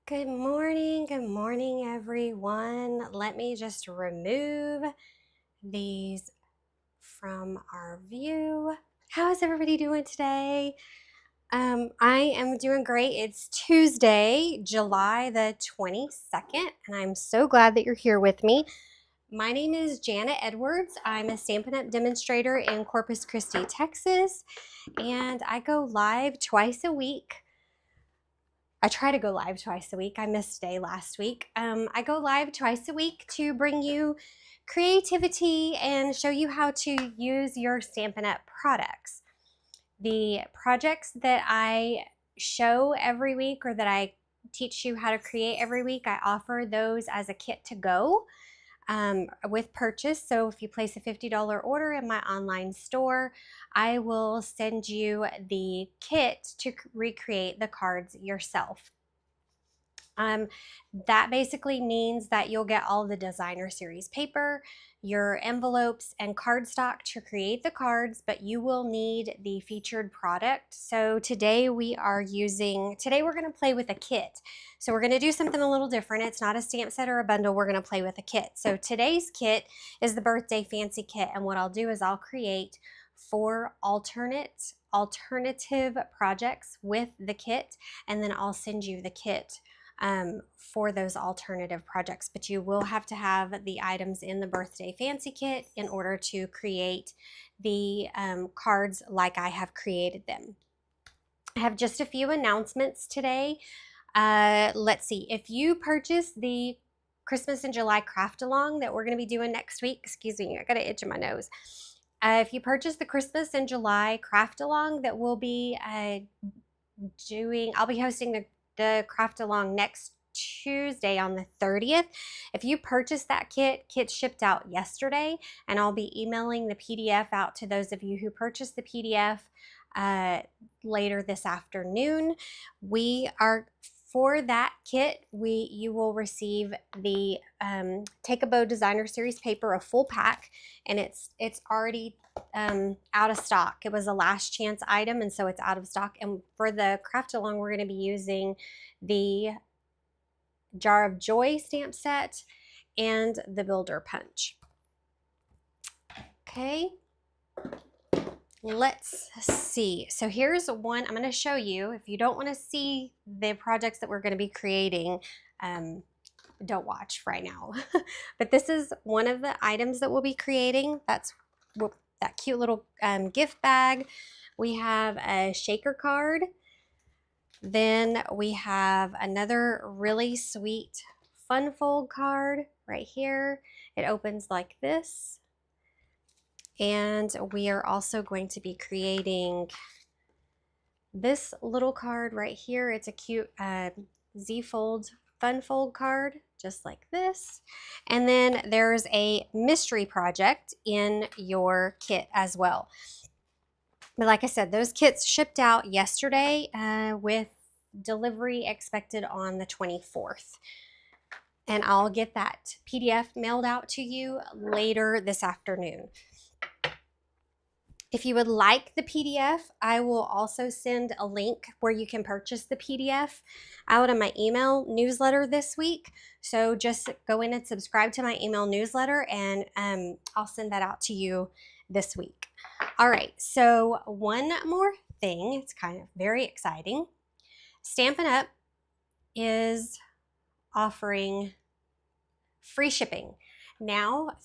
Good morning everyone. Let me just remove these from our view. How is everybody doing today? I am doing great. It's Tuesday, July the 22nd, and I'm so glad that you're here with me. My name is Jana Edwards. I'm a Stampin' Up! Demonstrator in Corpus Christi, Texas, and I go live twice a week. I try to go live twice a week. I missed a day last week. I go live twice a week to bring you creativity and show you how to use your Stampin' Up! Products. The projects that I show every week or that I teach you how to create every week, I offer those as a kit to go with purchase. So if you place a $50 order in my online store, I will send you the kit to recreate the cards yourself. That basically means that you'll get all the designer series paper, your envelopes, and cardstock to create the cards, but you will need the featured product. So today we're going to play with a kit. So we're going to do something a little different. It's not a stamp set or a bundle. We're going to play with a kit. So today's kit is the birthday fancy kit. And what I'll do is I'll create 4 alternative projects with the kit, and then I'll send you the kit for those alternative projects. But you will have to have the items in the birthday fancy kit in order to create the cards like I have created them. I have just a few announcements today. Let's see, if you purchase the Christmas in July craft along that we're going to be doing next week, excuse me, I got an itch in my nose. If you purchase the Christmas in July craft along that we'll be doing, I'll be hosting the craft along next Tuesday on the 30th. If you purchase that kit shipped out yesterday, and I'll be emailing the PDF out to those of you who purchased the PDF later this afternoon. For that kit, you will receive the Take a Bow Designer Series paper, a full pack, and it's already out of stock. It was a last chance item, and so it's out of stock. And for the craft along, we're going to be using the Jar of Joy stamp set and the Builder Punch. Okay. Let's see. So here's one I'm going to show you. If you don't want to see the projects that we're going to be creating, don't watch right now. But this is one of the items that we'll be creating. That's that cute little gift bag. We have a shaker card. Then we have another really sweet fun fold card right here. It opens like this. And we are also going to be creating this little card right here. It's a cute Z-fold fun fold card, just like this. And then there's a mystery project in your kit as well. But like I said, those kits shipped out yesterday with delivery expected on the 24th. And I'll get that PDF mailed out to you later this afternoon. If you would like the PDF, I will also send a link where you can purchase the PDF out of my email newsletter this week. So just go in and subscribe to my email newsletter, and I'll send that out to you this week. All right, so one more thing. It's kind of very exciting. Stampin' Up! Is offering free shipping. Now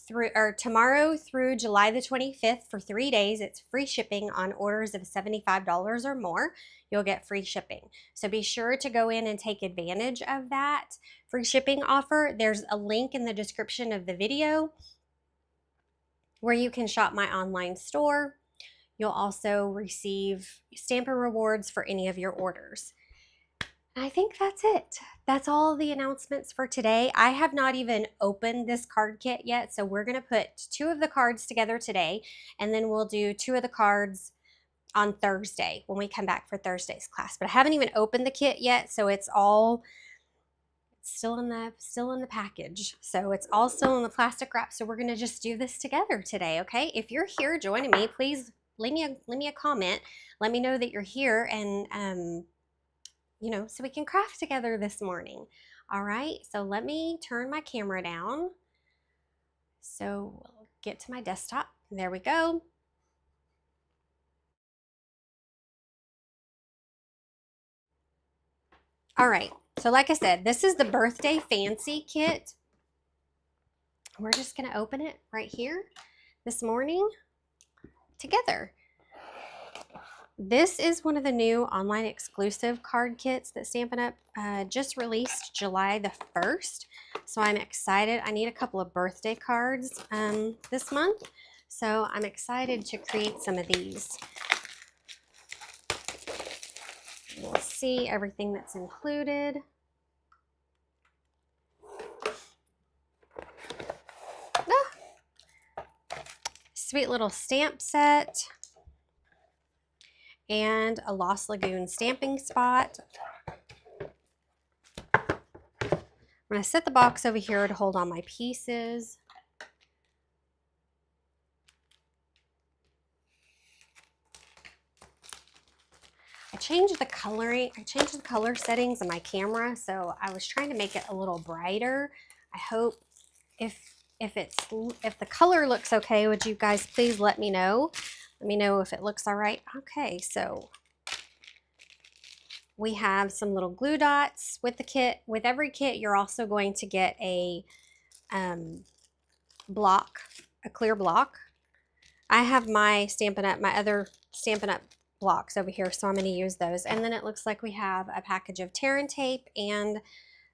tomorrow through July the 25th for 3 days, it's free shipping on orders of $75 or more. You'll get free shipping. So be sure to go in and take advantage of that free shipping offer. There's a link in the description of the video where you can shop my online store. You'll also receive Stampin' Rewards for any of your orders. I think that's it. That's all the announcements for today. I have not even opened this card kit yet, so we're going to put 2 of the cards together today, and then we'll do 2 of the cards on Thursday when we come back for Thursday's class. But I haven't even opened the kit yet, so it's still in the package. So it's all still in the plastic wrap. So we're going to just do this together today, okay? If you're here joining me, please leave me a comment. Let me know that you're here, and so we can craft together this morning. All right, so let me turn my camera down. So we'll get to my desktop. There we go. All right, so like I said, this is the birthday fancy kit. We're just gonna open it right here this morning together. This is one of the new online exclusive card kits that Stampin' Up! Just released July the 1st. So I'm excited. I need a couple of birthday cards this month. So I'm excited to create some of these. We'll see everything that's included. Sweet little stamp set. And a Lost Lagoon stamping spot. I'm going to set the box over here to hold all my pieces. I changed the color settings on my camera, so I was trying to make it a little brighter. I hope if the color looks okay, would you guys please let me know? Let me know if it looks all right. Okay, so we have some little glue dots with the kit. With every kit, you're also going to get a block, a clear block. I have my other Stampin' Up! Blocks over here, so I'm going to use those. And then it looks like we have a package of tear and tape and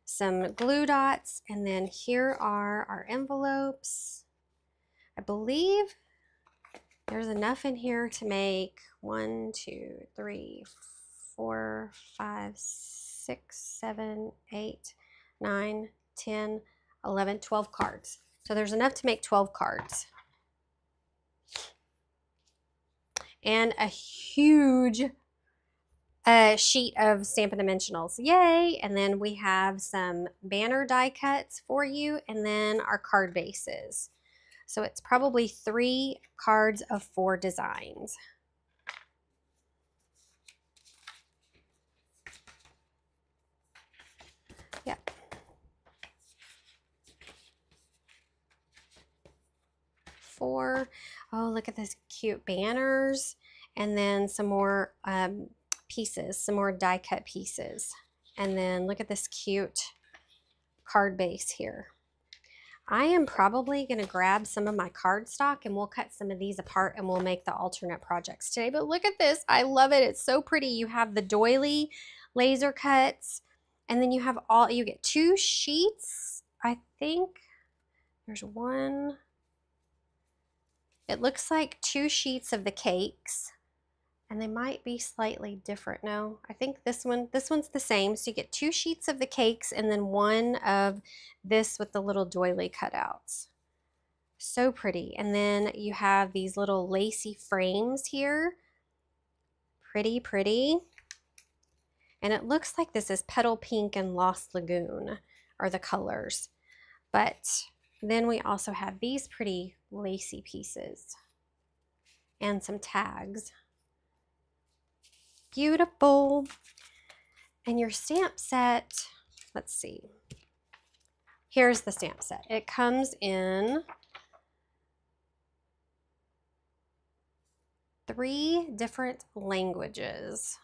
some glue dots. And then here are our envelopes. I believe there's enough in here to make 1, 2, 3, 4, 5, 6, 7, 8, 9, 10, 11, 12 cards. So there's enough to make 12 cards. And a huge sheet of Stampin' Dimensionals. Yay! And then we have some banner die cuts for you, and then our card bases. So it's probably 3 cards of 4 designs. Yep. 4. Oh, look at this cute banners. And then some more pieces, some more die cut pieces. And then look at this cute card base here. I am probably going to grab some of my cardstock and we'll cut some of these apart and we'll make the alternate projects today. But look at this. I love it. It's so pretty. You have the doily laser cuts and then you get 2 sheets. I think there's one. It looks like 2 sheets of the cakes. And they might be slightly different. No, I think this one's the same. So you get 2 sheets of the cakes and then one of this with the little doily cutouts. So pretty. And then you have these little lacy frames here. Pretty, pretty. And it looks like this is Petal Pink and Lost Lagoon are the colors. But then we also have these pretty lacy pieces and some tags. Beautiful. And your stamp set, let's see. Here's the stamp set. It comes in 3 different languages.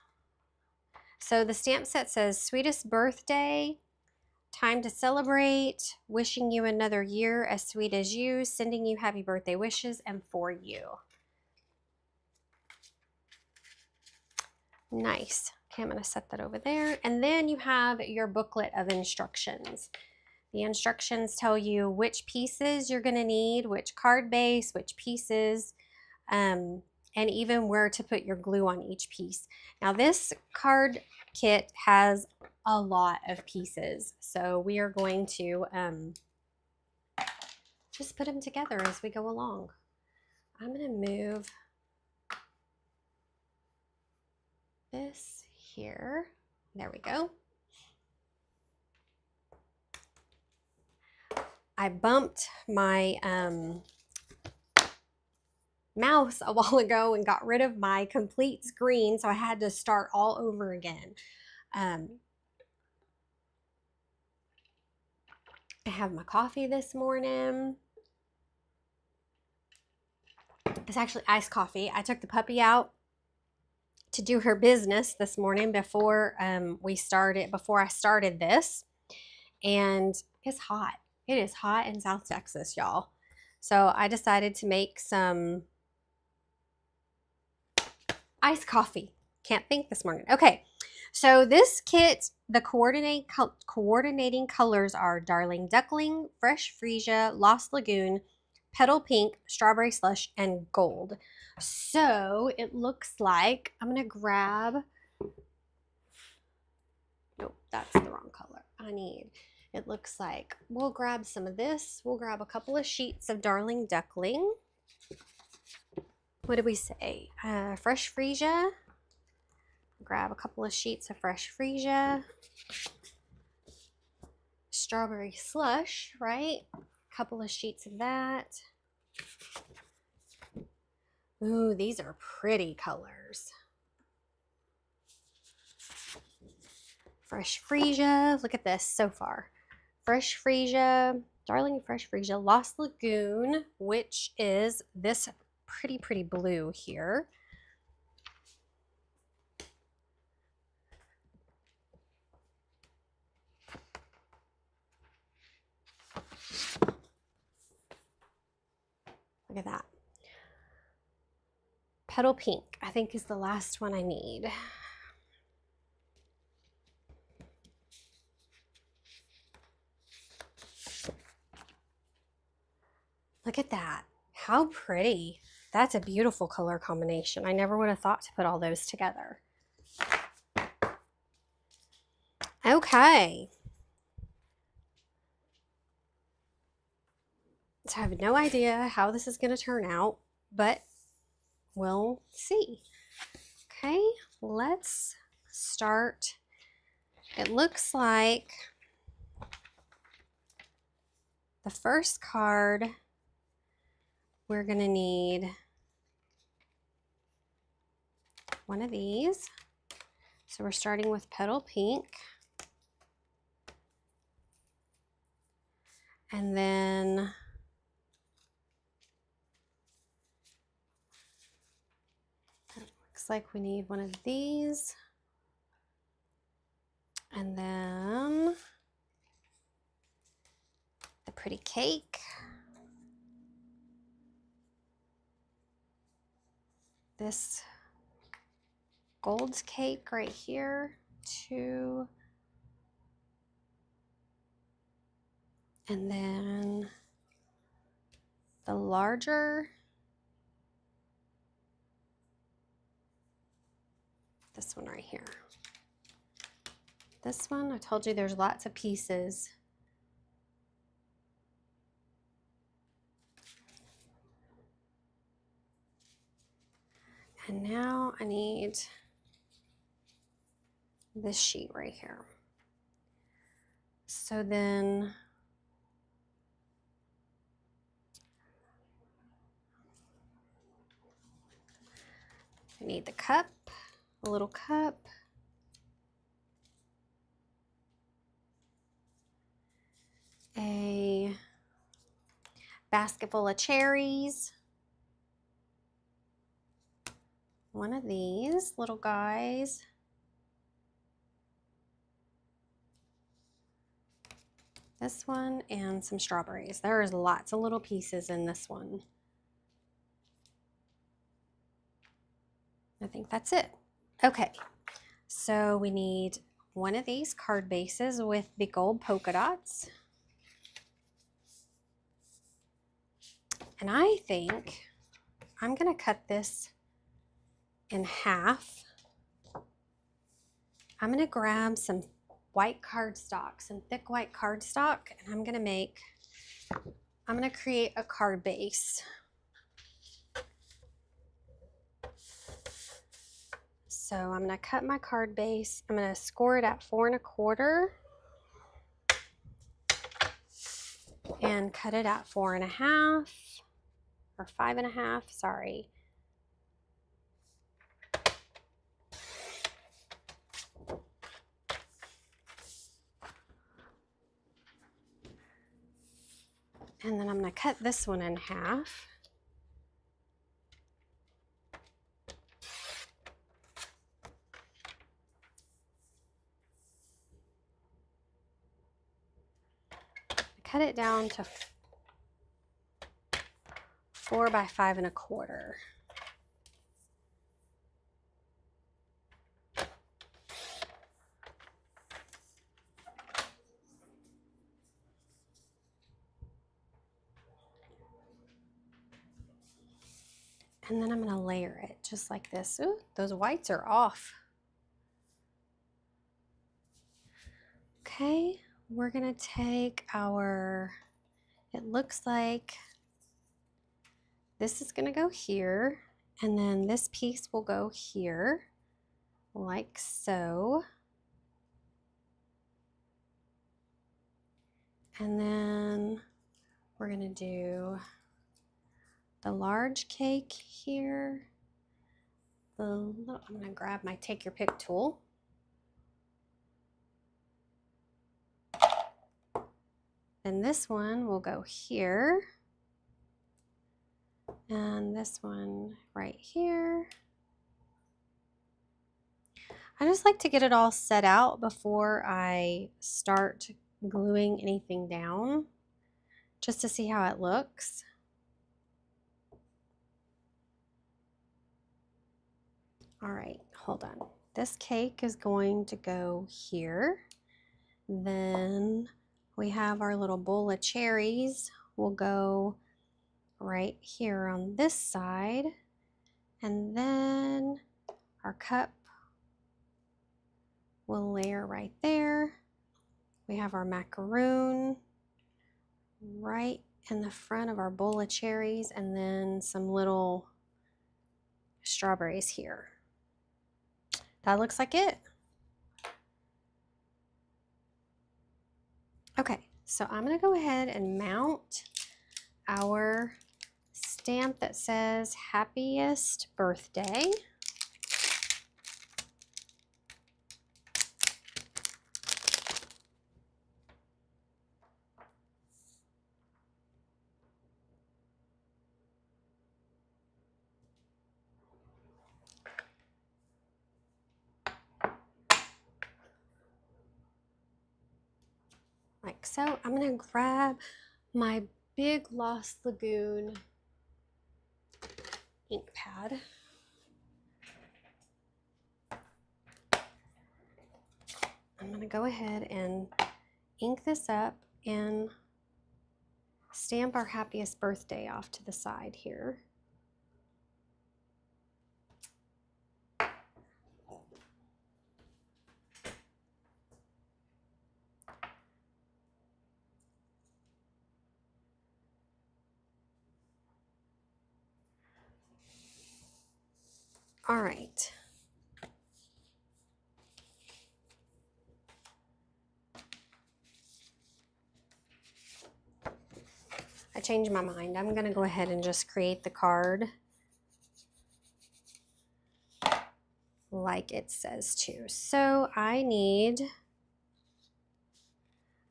So the stamp set says, sweetest birthday, time to celebrate, wishing you another year as sweet as you, sending you happy birthday wishes, and for you. Nice. Okay, I'm going to set that over there. And then you have your booklet of instructions. The instructions tell you which pieces you're going to need, which card base, which pieces, and even where to put your glue on each piece. Now this card kit has a lot of pieces, so we are going to just put them together as we go along. I'm going to move this here. There we go. I bumped my mouse a while ago and got rid of my complete screen, so I had to start all over again. I have my coffee this morning. It's actually iced coffee. I took the puppy out to do her business this morning before before I started this, and it's hot. It is hot in South Texas, y'all. So I decided to make some iced coffee. Can't think this morning. Okay, so this kit, the coordinating colors are Darling Duckling, Fresh Freesia, Lost Lagoon, Petal Pink, Strawberry Slush, and Gold. So it looks like I'm gonna grab, nope, that's the wrong color. It looks like we'll grab some of this. We'll grab a couple of sheets of Darling Duckling. What did we say? Fresh Freesia. Grab a couple of sheets of Fresh Freesia. Strawberry Slush, right? A couple of sheets of that. Ooh, these are pretty colors. Fresh Freesia. Look at this so far. Fresh Freesia, Darling Fresh Freesia, Lost Lagoon, which is this pretty blue here. Look at that. Petal Pink, I think, is the last one I need. Look at that. How pretty. That's a beautiful color combination. I never would have thought to put all those together. Okay. So I have no idea how this is going to turn out, but we'll see. Okay, let's start. It looks like the first card we're going to need one of these. So we're starting with Petal Pink. And then it looks like we need one of these. And then the pretty cake. This gold cake right here, 2. And then the larger, this one right here. This one, I told you there's lots of pieces. And now I need this sheet right here. So then I need the cup, a little cup. A basket full of cherries. One of these little guys. This one and some strawberries. There's lots of little pieces in this one. I think that's it. Okay, so we need one of these card bases with the gold polka dots. And I think I'm gonna cut this in half. I'm gonna grab some white cardstock, some thick white cardstock, and I'm gonna create a card base. So I'm gonna cut my card base. I'm gonna score it at 4 1/4 and cut it at 4 1/2 or 5 1/2, sorry. And then I'm going to cut this one in half. Cut it down to 4 by 5 1/4. And then I'm going to layer it just like this. Ooh, those whites are off. Okay, we're going to take our, it looks like this is going to go here, and then this piece will go here, like so. And then we're going to do the large cake here. I'm going to grab my take your pick tool. And this one will go here. And this one right here. I just like to get it all set out before I start gluing anything down, just to see how it looks. All right, hold on. This cake is going to go here. Then we have our little bowl of cherries will go right here on this side. And then our cup will layer right there. We have our macaroon right in the front of our bowl of cherries, and then some little strawberries here. That looks like it. Okay, so I'm going to go ahead and mount our stamp that says happiest birthday. Like so. I'm going to grab my big Lost Lagoon ink pad. I'm going to go ahead and ink this up and stamp our happiest birthday off to the side here. All right. I changed my mind. I'm going to go ahead and just create the card like it says to. So I'm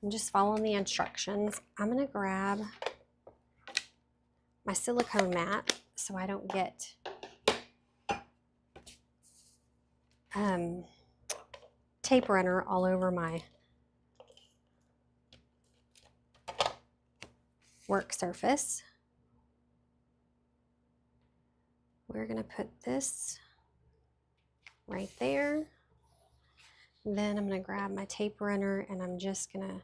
just following the instructions. I'm going to grab my silicone mat so I don't get tape runner all over my work surface. We're going to put this right there. Then I'm going to grab my tape runner and I'm just going to,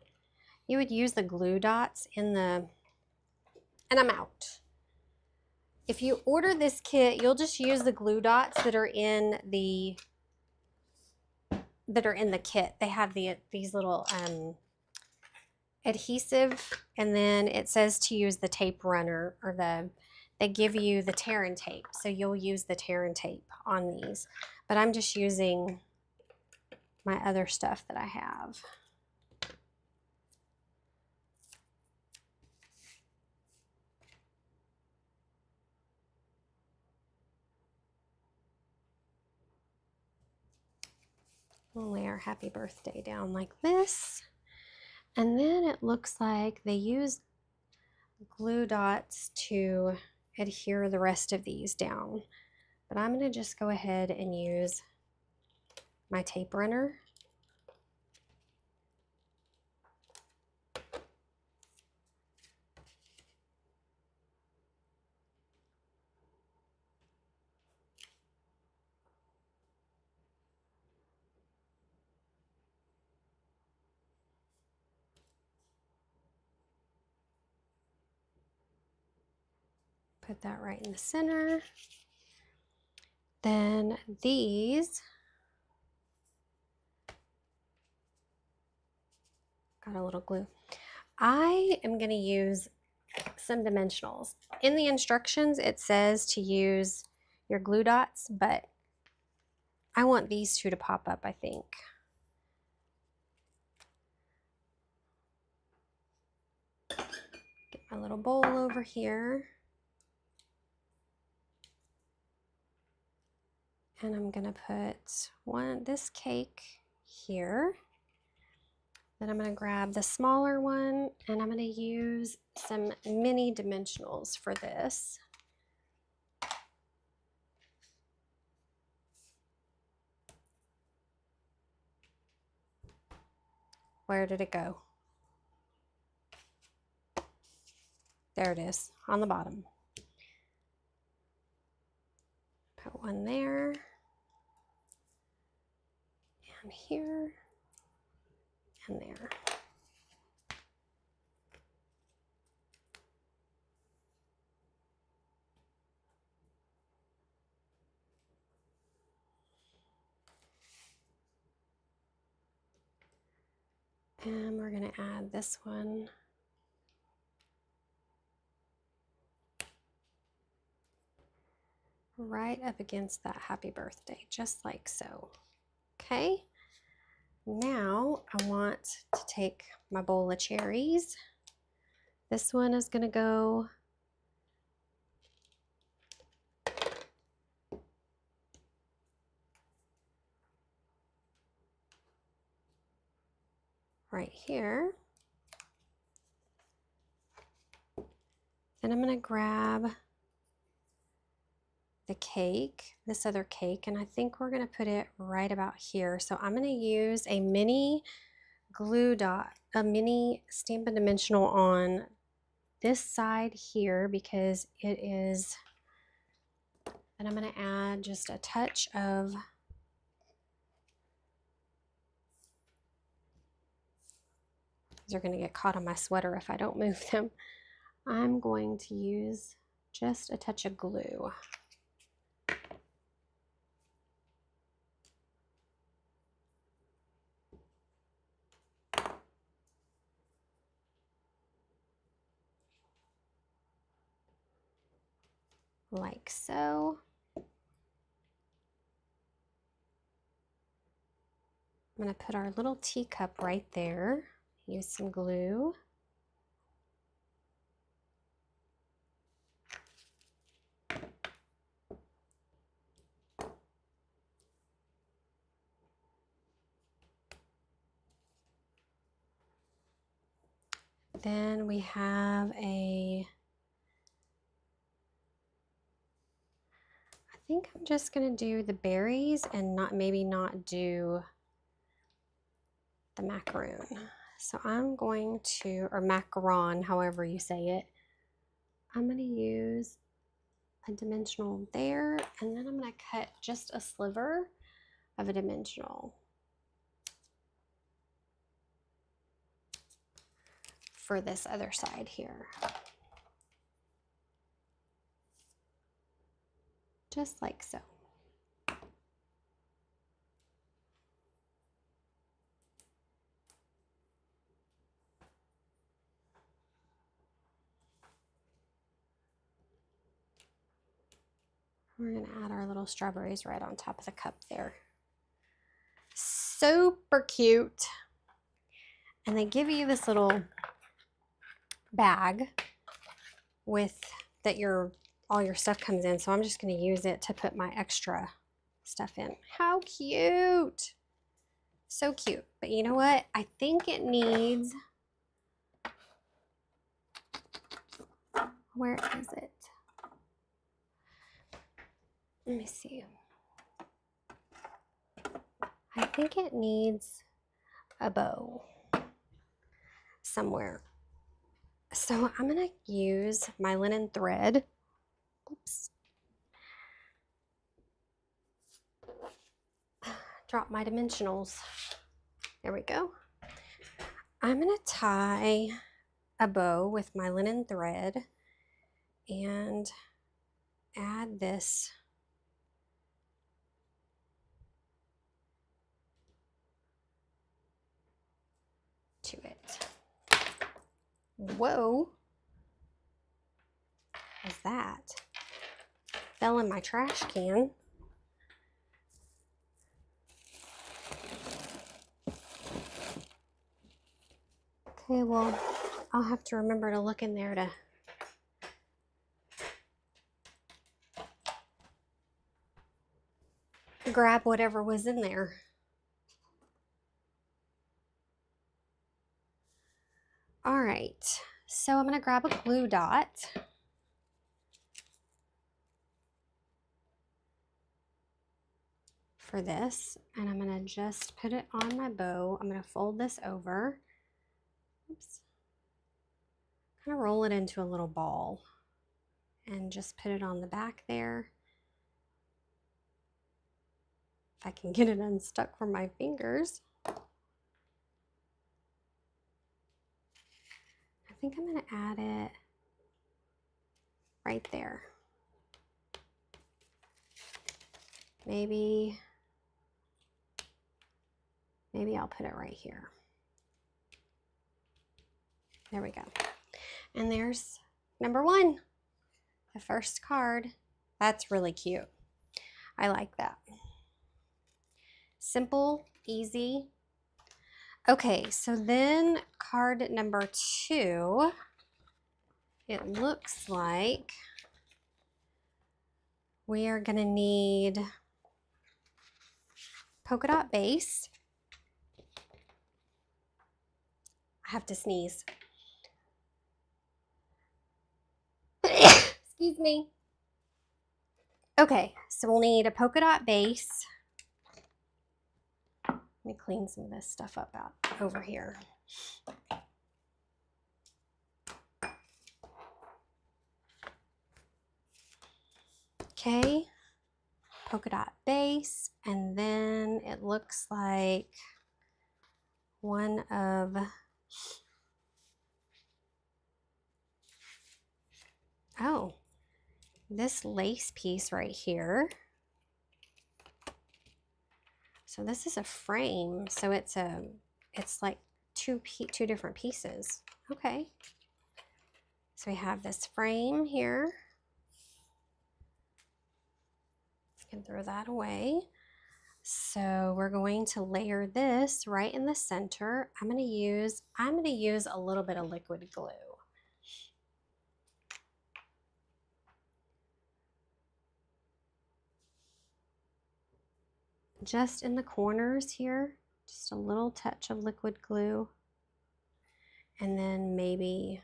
you would use the glue dots in the, and I'm out. If you order this kit, you'll just use the glue dots that are in the kit. They have these little adhesive, and then it says to use the tape runner, or they give you the tear and tape, so you'll use the tear and tape on these. But I'm just using my other stuff that I have. We'll lay our happy birthday down like this. And then it looks like they used glue dots to adhere the rest of these down. But I'm going to just go ahead and use my tape runner. Put that right in the center. Then these, got a little glue. I am going to use some dimensionals. In the instructions, it says to use your glue dots, but I want these two to pop up, I think. Get my little bowl over here. And I'm gonna put this cake here. Then I'm gonna grab the smaller one and I'm gonna use some mini dimensionals for this. Where did it go? There it is, on the bottom. Put one there, and here, and there. And we're gonna add this one. Right up against that happy birthday, just like so. Okay, now I want to take my bowl of cherries. This one is gonna go right here. Then I'm gonna grab the cake, this other cake, and I think we're gonna put it right about here. So I'm gonna use a mini glue dot, a mini Stampin' Dimensional on this side here because it is, and I'm gonna add just a touch of these are gonna get caught on my sweater if I don't move them. I'm going to use just a touch of glue. Like so. I'm going to put our little teacup right there. Use some glue. Then we have I think I'm just going to do the berries and maybe not do the macaroon. So I'm going to, or macaron, however you say it. I'm going to use a dimensional there, and then I'm going to cut just a sliver of a dimensional for this other side here. Just like so. We're going to add our little strawberries right on top of the cup there. Super cute. And they give you this little bag with that all your stuff comes in. So I'm just going to use it to put my extra stuff in. How cute. So cute. But you know what? I think it needs Where is it? Let me see. I think it needs a bow somewhere. So I'm gonna use my linen thread. Oops. Drop my dimensionals. There we go. I'm gonna tie a bow with my linen thread and add this to it. Whoa, what is that? Fell in my trash can. Okay, well, I'll have to remember to look in there to grab whatever was in there. All right, so I'm gonna grab a glue dot. For this, and I'm gonna just put it on my bow. I'm gonna fold this over. Oops. Kind of roll it into a little ball and just put it on the back there. If I can get it unstuck from my fingers. I think I'm gonna add it right there. Maybe I'll put it right here. There we go. And there's number 1, the first card. That's really cute. I like that. Simple, easy. Okay, so then card number 2, it looks like we are gonna need polka dot base. I have to sneeze. Excuse me. Okay, so we'll need a polka dot base. Let me clean some of this stuff up out over here. Okay, polka dot base, and then it looks like one of this lace piece right here. So this is a frame, so it's like two different pieces. Okay, so we have this frame here. You can throw that away. So we're going to layer this right in the center. I'm going to use a little bit of liquid glue. Just in the corners here, just a little touch of liquid glue. And then maybe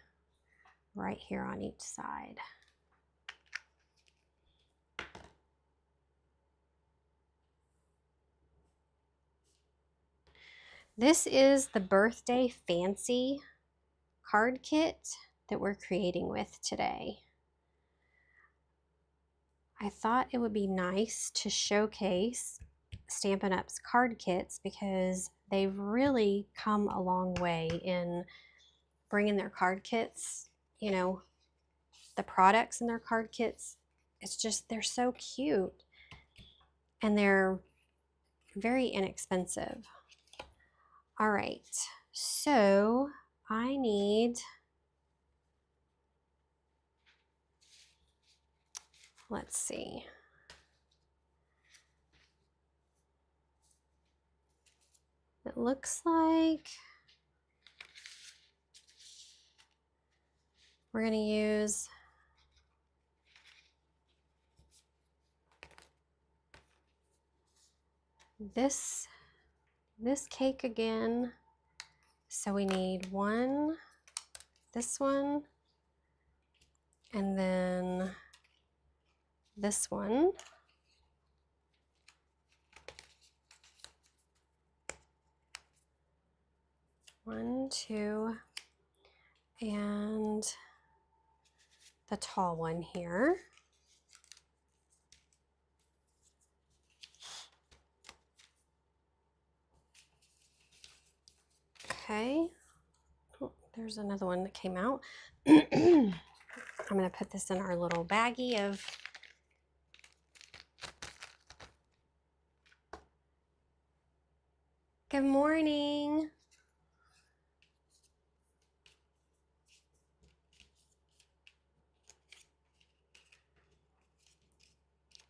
right here on each side. This is the Birthday Fancy card kit that we're creating with today. I thought it would be nice to showcase Stampin' Up's card kits because they've really come a long way in bringing their card kits, you know, the products in their card kits. It's just, they're so cute and they're very inexpensive. All right, so I need, let's see. It looks like we're going to use this cake again. So we need one, this one, and this one. One, two, and the tall one here. Okay. Oh, there's another one that came out. I'm going to put this in our little baggie of good morning.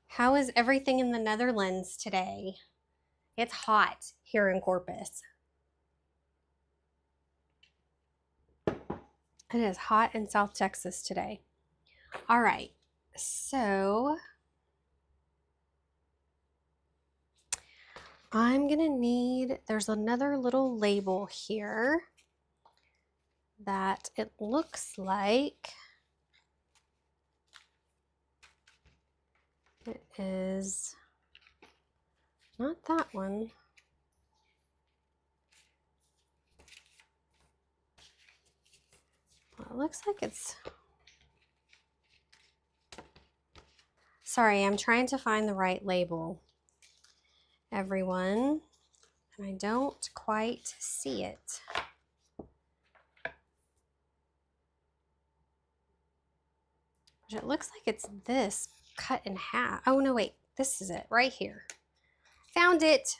How is everything in the Netherlands today? It's hot here in Corpus. It is hot in South Texas today. All right, so I'm gonna need, there's another little label here that it looks like it is not that one. Well, it looks like it's, sorry, I'm trying to find the right label, everyone, and I don't quite see it. But it looks like it's this cut in half. Oh no, wait, this is it right here. Found it.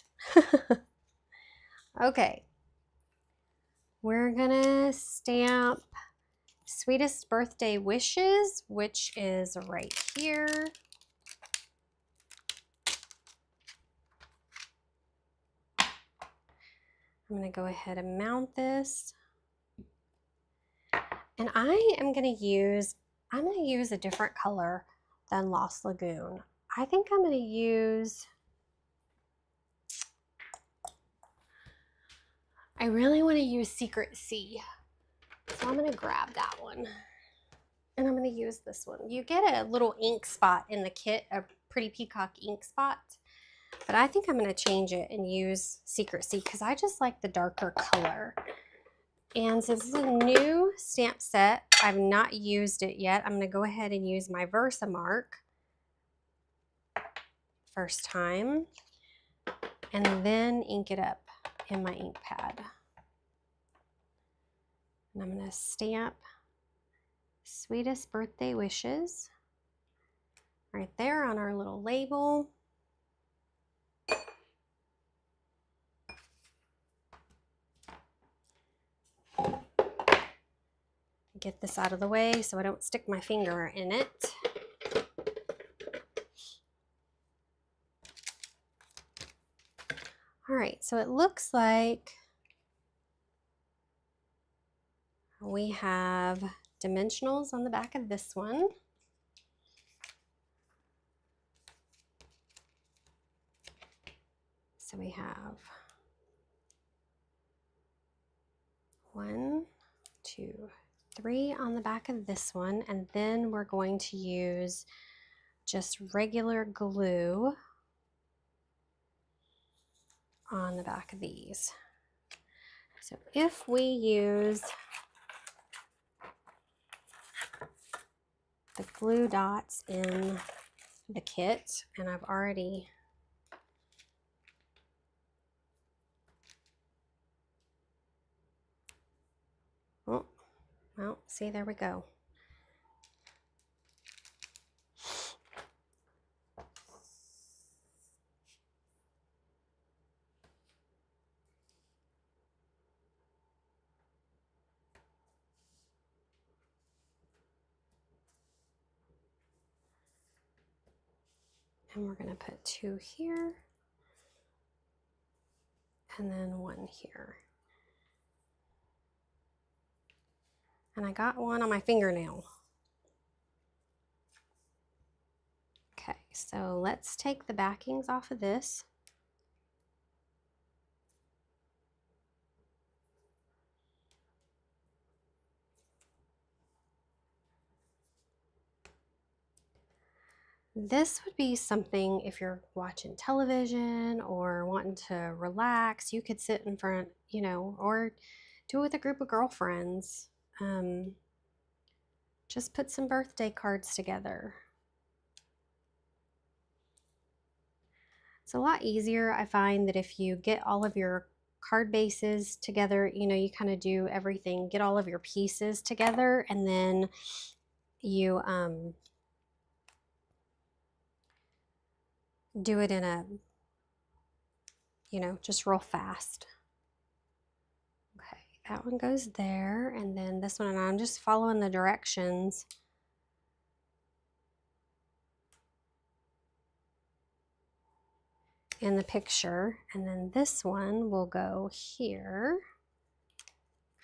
Okay. We're gonna stamp Sweetest Birthday Wishes, which is right here. I'm gonna go ahead and mount this. And I'm gonna use a different color than Lost Lagoon. I think I'm gonna use, I really wanna use Secret Sea. So I'm gonna grab that one. And I'm gonna use this one. You get a little ink spot in the kit, a Pretty Peacock ink spot. But I think I'm gonna change it and use Secret Sea because I just like the darker color. And since this is a new stamp set, I've not used it yet. I'm gonna go ahead and use my Versamark first time and then ink it up in my ink pad. And I'm gonna stamp Sweetest Birthday Wishes right there on our little label. Get this out of the way so I don't stick my finger in it. All right, so it looks like we have dimensionals on the back of this one. So we have 1, 2, 3 on the back of this one, and then we're going to use just regular glue on the back of these. So if we use the glue dots in the kit, and I've already well, see, there we go. And we're going to put 2 here and then 1 here. And I got one on my fingernail. Okay, so let's take the backings off of this. This would be something if you're watching television or wanting to relax, you could sit in front, you know, or do it with a group of girlfriends. Just put some birthday cards together. It's a lot easier, I find, that if you get all of your card bases together, you know, you kind of do everything, get all of your pieces together, and then you do it in a, you know, just real fast. Okay, that one goes there, and then this one, and I'm just following the directions. In the picture, and then this one will go here,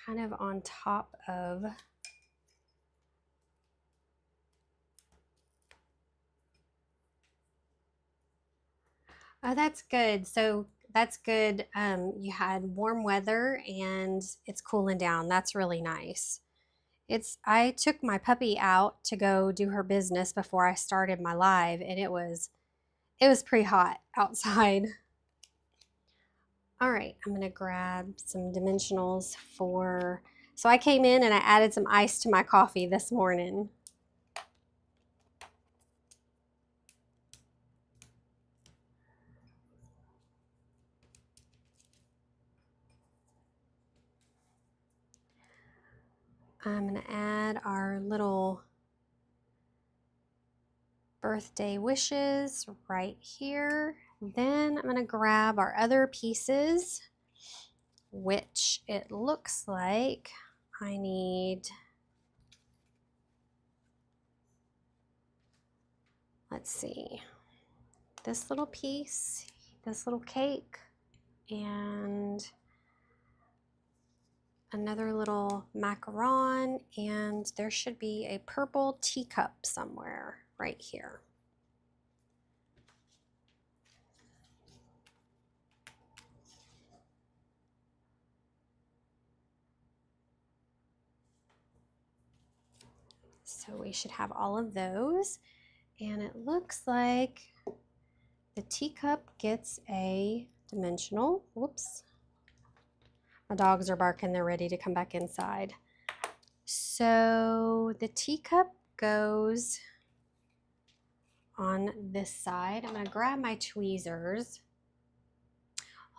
kind of on top of Oh, that's good. So that's good. You had warm weather and it's cooling down. That's really nice. I took my puppy out to go do her business before I started my live, and it was pretty hot outside. All right, I'm gonna grab some dimensionals so I came in and I added some ice to my coffee this morning. I'm gonna add our little birthday wishes right here. Then I'm gonna grab our other pieces, which it looks like I need, let's see, this little piece, this little cake, and another little macaron, and there should be a purple teacup somewhere right here. So we should have all of those, and it looks like the teacup gets a dimensional. Whoops. My dogs are barking. They're ready to come back inside. So the teacup goes on this side. I'm going to grab my tweezers.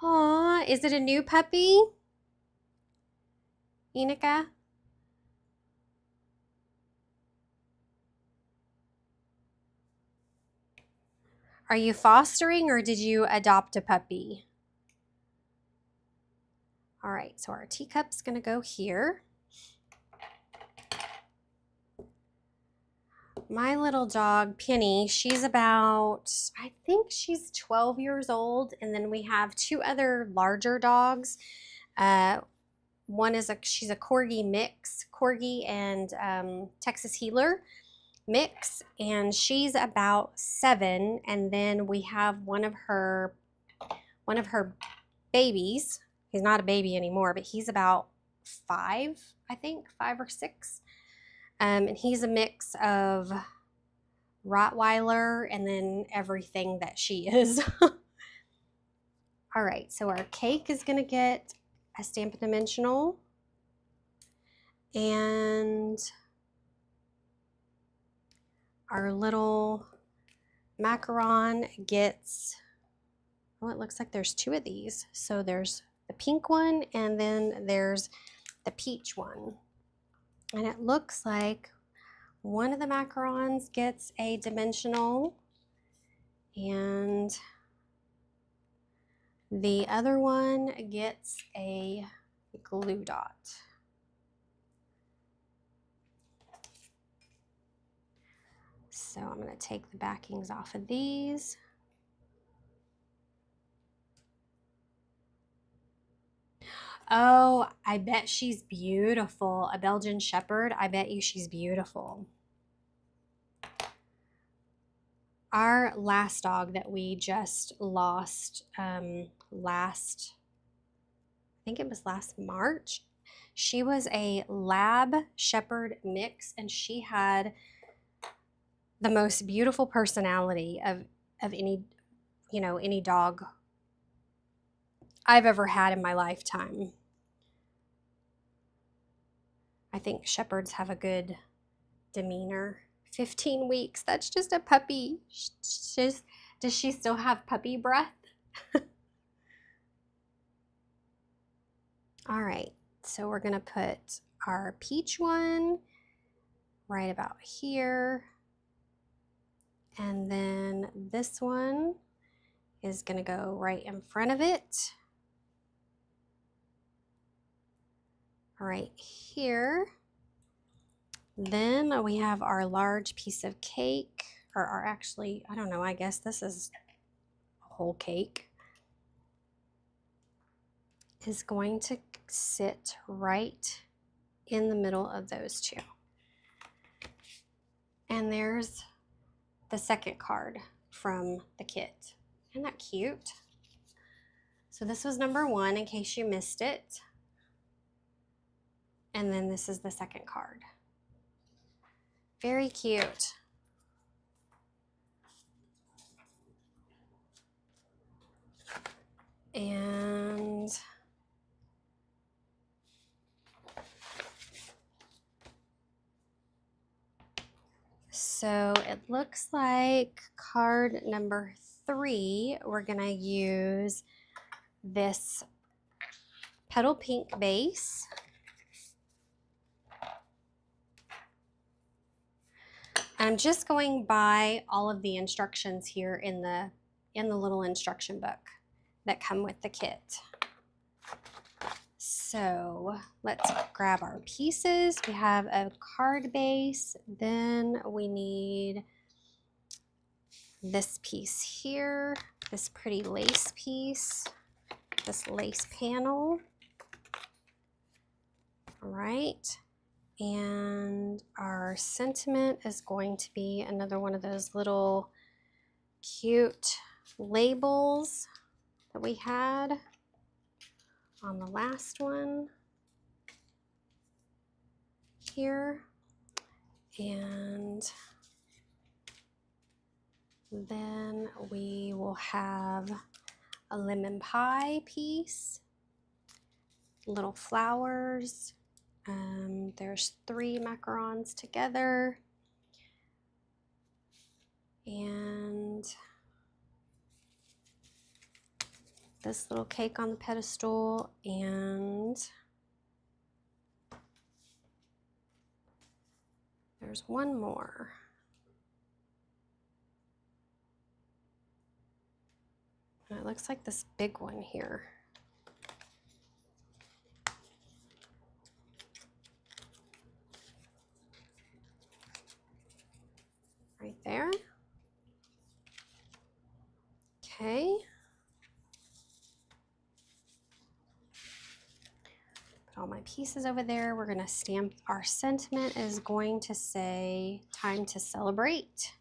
Aw, is it a new puppy? Inika? Are you fostering or did you adopt a puppy? All right, so our teacup's going to go here. My little dog, Penny, she's about, I think she's 12 years old. And then we have two other larger dogs. One is she's a Corgi mix, Corgi and Texas Healer mix. And she's about 7. And then we have one of her babies. He's not a baby anymore, but he's about 5, I think, 5 or 6. And he's a mix of Rottweiler and then everything that she is. All right, so our cake is going to get a Stampin' Dimensional, and our little macaron gets, oh, it looks like there's 2 of these. So there's the pink one and then there's the peach one. And it looks like one of the macarons gets a dimensional and the other one gets a glue dot. So I'm going to take the backings off of these. Oh, I bet she's beautiful. A Belgian Shepherd. I bet you she's beautiful. Our last dog that we just lost I think it was last March, she was a Lab Shepherd mix, and she had the most beautiful personality of any, you know, any dog I've ever had in my lifetime. I think shepherds have a good demeanor. 15 weeks, that's just a puppy. Does she still have puppy breath? All right, so we're gonna put our peach one right about here. And then this one is gonna go right in front of it. Right here. Then we have our large piece of cake, or actually, I don't know, I guess this is a whole cake, is going to sit right in the middle of those two. And there's the second card from the kit. Isn't that cute? So this was number 1 in case you missed it. And then this is the second card. Very cute. And so it looks like card number 3, we're gonna use this petal pink base. I'm just going by all of the instructions here in the little instruction book that come with the kit. So let's grab our pieces. We have a card base, then we need this piece here, this pretty lace piece, this lace panel. All right. And our sentiment is going to be another one of those little cute labels that we had on the last one here. And then we will have a lemon pie piece, little flowers. There's 3 macarons together, and this little cake on the pedestal, and there's one more. And it looks like this big one here. Right there. Okay. Put all my pieces over there. We're gonna stamp, our sentiment is going to say, time to celebrate.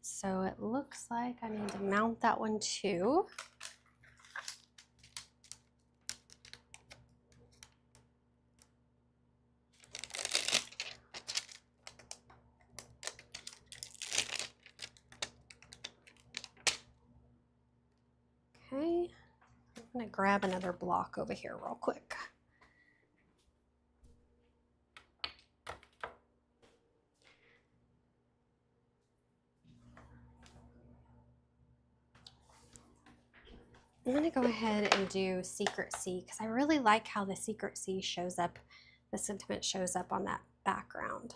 So it looks like I need to mount that one too. Okay, I'm gonna grab another block over here real quick. I'm gonna go ahead and do Secret C because I really like how the Secret C shows up, the sentiment shows up on that background.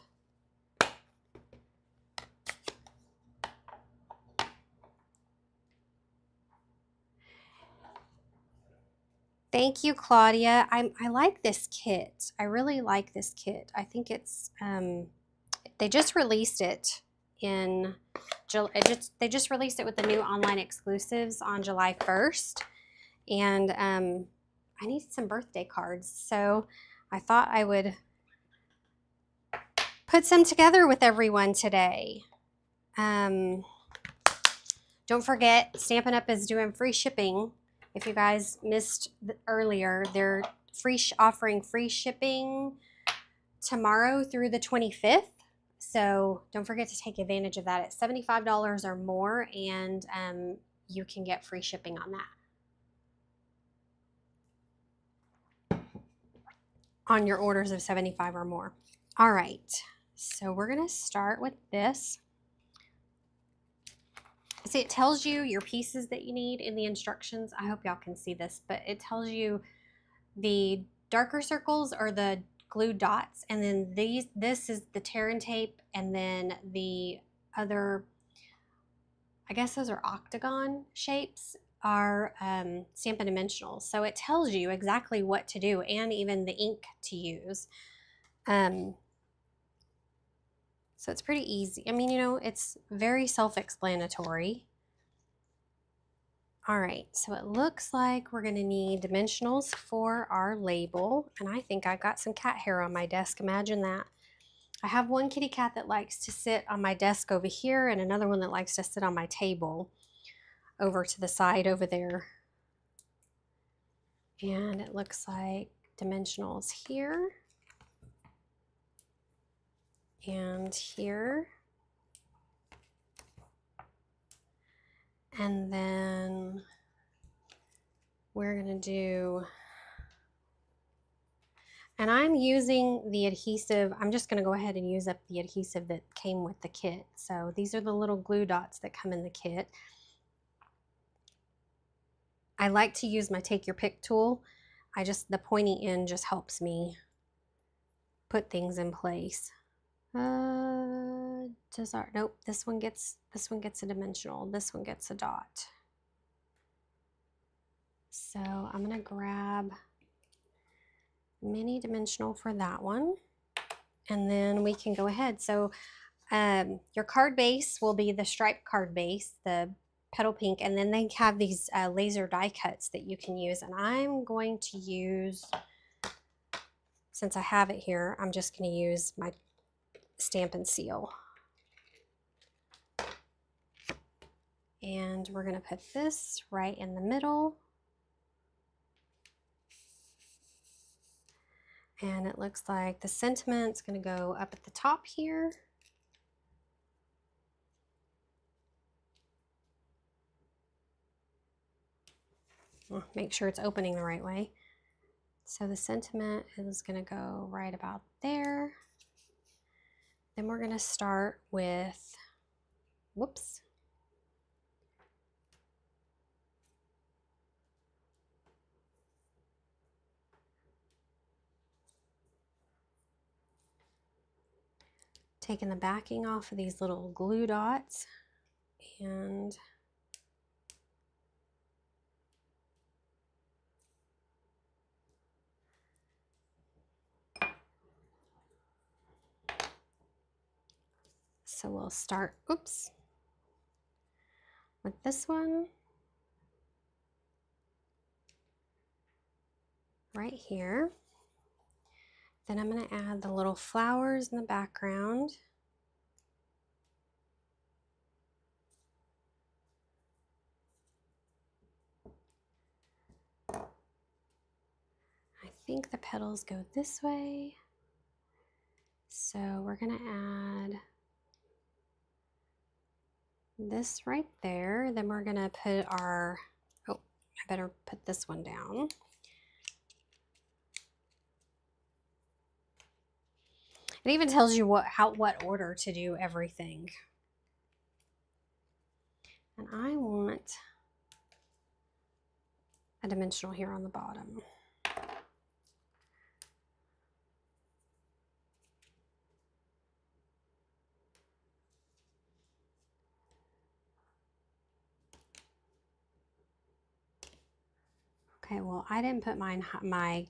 Thank you, Claudia. I like this kit. I really like this kit. I think it's, they just released it in, they just released it with the new online exclusives on July 1st. And I need some birthday cards. So I thought I would put some together with everyone today. Don't forget, Stampin' Up! Is doing free shipping. If you guys missed earlier, they're offering free shipping tomorrow through the 25th. So don't forget to take advantage of that. It's $75 or more, and you can get free shipping on that on your orders of 75 or more. All right, so we're gonna start with this. See, it tells you your pieces that you need in the instructions. I hope y'all can see this, but it tells you the darker circles are the glue dots, and then this is the tear and tape, and then the other, I guess those are octagon shapes, are Stampin' Dimensionals. So it tells you exactly what to do and even the ink to use. So it's pretty easy. I mean, you know, it's very self-explanatory. All right, so it looks like we're gonna need dimensionals for our label, and I think I got some cat hair on my desk. Imagine that. I have one kitty cat that likes to sit on my desk over here, and another one that likes to sit on my table over to the side over there. And it looks like dimensionals here and here. And then we're gonna do, and I'm using the adhesive, I'm just gonna go ahead and use up the adhesive that came with the kit. So these are the little glue dots that come in the kit. I like to use my take your pick tool. The pointy end just helps me put things in place. Nope, this one gets a dimensional, this one gets a dot. So I'm gonna grab mini dimensional for that one, and then we can go ahead. So your card base will be the striped card base, the petal pink, and then they have these laser die cuts that you can use, and I'm going to use, since I have it here, I'm just going to use my Stampin' Seal. And we're going to put this right in the middle. And it looks like the sentiment's going to go up at the top here. Make sure it's opening the right way. So the sentiment is going to go right about there. Then we're going to start with, whoops. Taking the backing off of these little glue dots, and so we'll start, oops, with this one right here. Then I'm going to add the little flowers in the background. I think the petals go this way. So we're going to add this right there. Then we're going to put our, oh, I better put this one down. It even tells you what order to do everything. And I want a dimensional here on the bottom. Okay, well, I didn't put my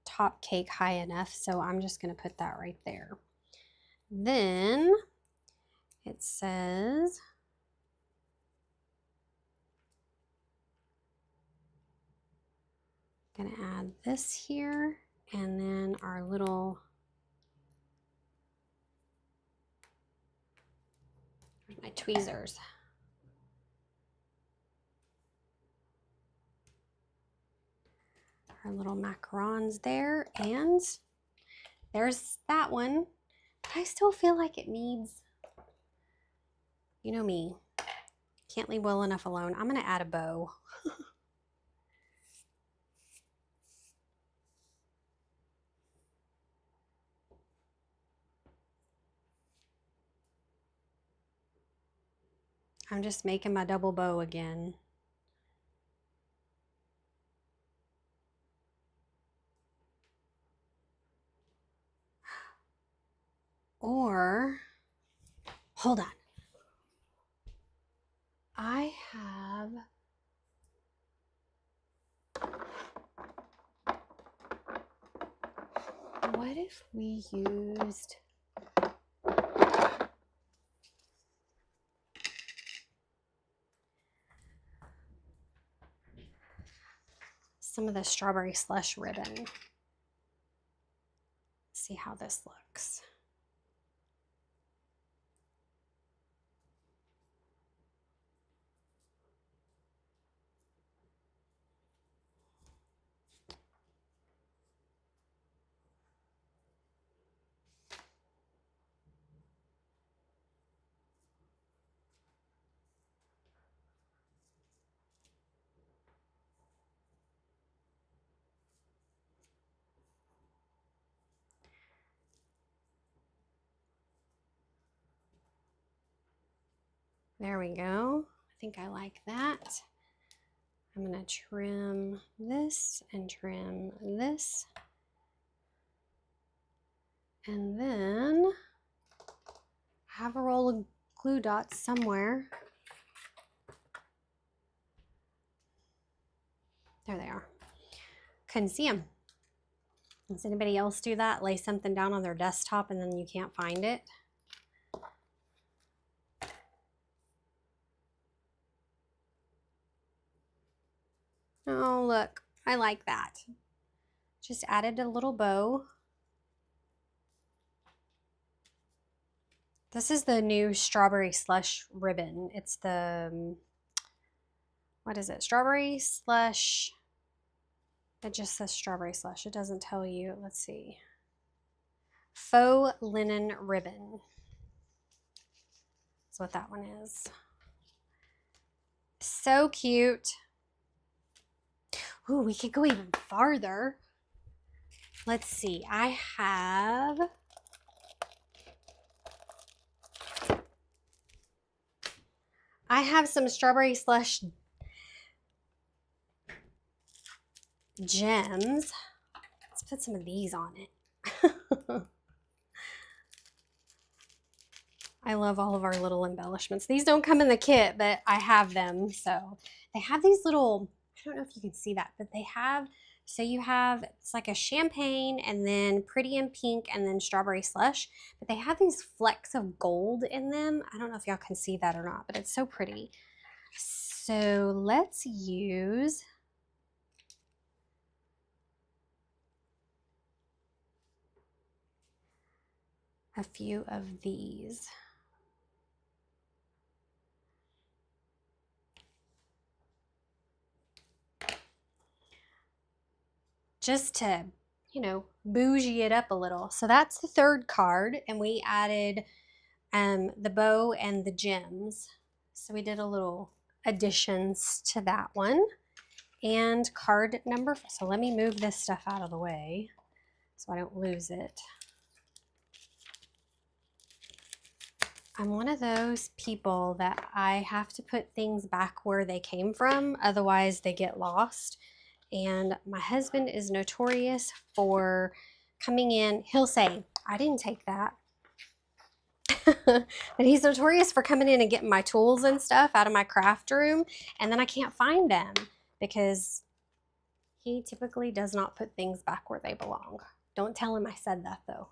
top cake high enough, so I'm just going to put that right there. Then it says, going to add this here, and then our little, where's my tweezers? Our little macarons there, and there's that one. I still feel like it needs, you know me, can't leave well enough alone. I'm going to add a bow. I'm just making my double bow again. Or, hold on. I have, what if we used some of the strawberry slush ribbon? See how this looks. There we go. I think I like that. I'm going to trim this and trim this. And then I have a roll of glue dots somewhere. There they are. Couldn't see them. Does anybody else do that? Lay something down on their desktop and then you can't find it? Oh, look, I like that. Just added a little bow. This is the new strawberry slush ribbon. It's the, what is it? Strawberry slush. It just says strawberry slush. It doesn't tell you. Let's see. Faux linen ribbon. That's what that one is. So cute. Ooh, we could go even farther. Let's see. I have some strawberry slush gems. Let's put some of these on it. I love all of our little embellishments. These don't come in the kit, but I have them. So they have these little, I don't know if you can see that, but they have, so you have, it's like a champagne and then pretty in pink and then strawberry slush, but they have these flecks of gold in them. I don't know if y'all can see that or not, but it's so pretty. So let's use a few of these. Just to, you know, bougie it up a little. So that's the third card, and we added the bow and the gems. So we did a little additions to that one. And card number, so let me move this stuff out of the way so I don't lose it. I'm one of those people that I have to put things back where they came from, otherwise they get lost. And my husband is notorious for coming in, he'll say, I didn't take that. But he's notorious for coming in and getting my tools and stuff out of my craft room, and then I can't find them because he typically does not put things back where they belong. Don't tell him I said that though.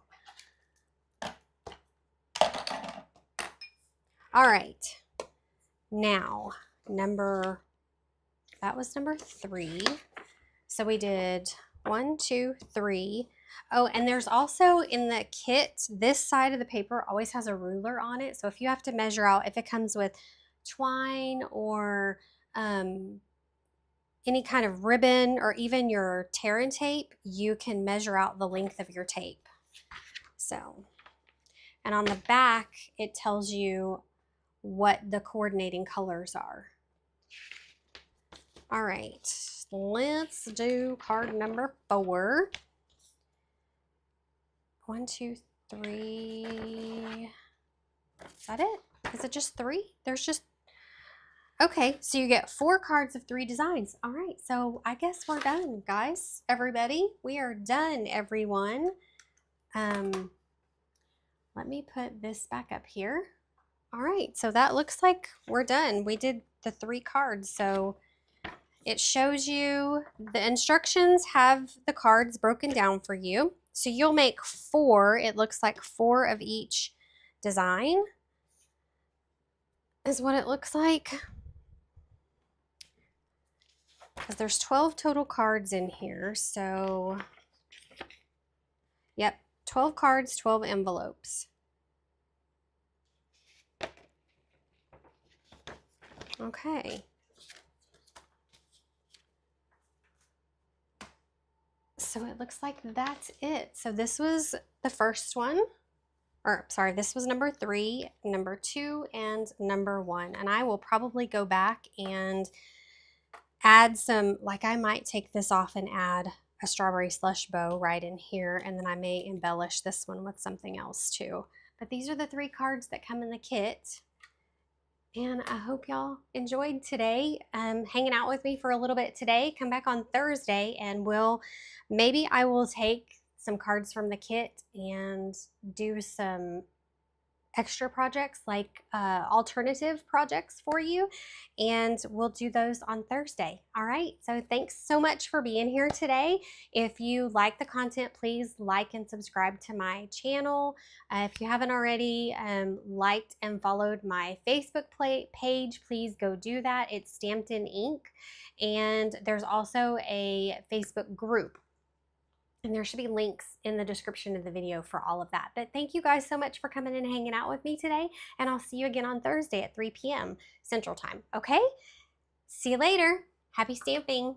All right, now that was number 3. So we did 1, 2, 3. Oh, and there's also in the kit, this side of the paper always has a ruler on it. So if you have to measure out, if it comes with twine or any kind of ribbon or even your tear and tape, you can measure out the length of your tape. So And on the back, it tells you what the coordinating colors are. All right, let's do card number 4. 1, 2, 3. Is that it? Is it just 3? There's just, okay, so you get 4 cards of 3 designs. All right, so I guess we're done, guys. Everybody, we are done, everyone. Let me put this back up here. All right, so that looks like we're done. We did the 3 cards, so it shows you the instructions have the cards broken down for you. So you'll make 4. It looks like 4 of each design is what it looks like. Because there's 12 total cards in here, so yep, 12 cards, 12 envelopes. Okay. So it looks like that's it. So this was the first one, or sorry, this was number 3, number 2, and number 1. And I will probably go back and add some, like I might take this off and add a strawberry slush bow right in here, and then I may embellish this one with something else too. But these are the 3 cards that come in the kit. And I hope y'all enjoyed today, hanging out with me for a little bit today. Come back on Thursday and maybe I will take some cards from the kit and do some extra projects, like alternative projects for you, and we'll do those on Thursday. All right, so thanks so much for being here today. If you like the content, please like and subscribe to my channel. If you haven't already liked and followed my Facebook page, please go do that. It's Stamped in Ink, and there's also a Facebook group. And there should be links in the description of the video for all of that. But thank you guys so much for coming and hanging out with me today. And I'll see you again on Thursday at 3 p.m. Central Time. Okay? See you later. Happy stamping.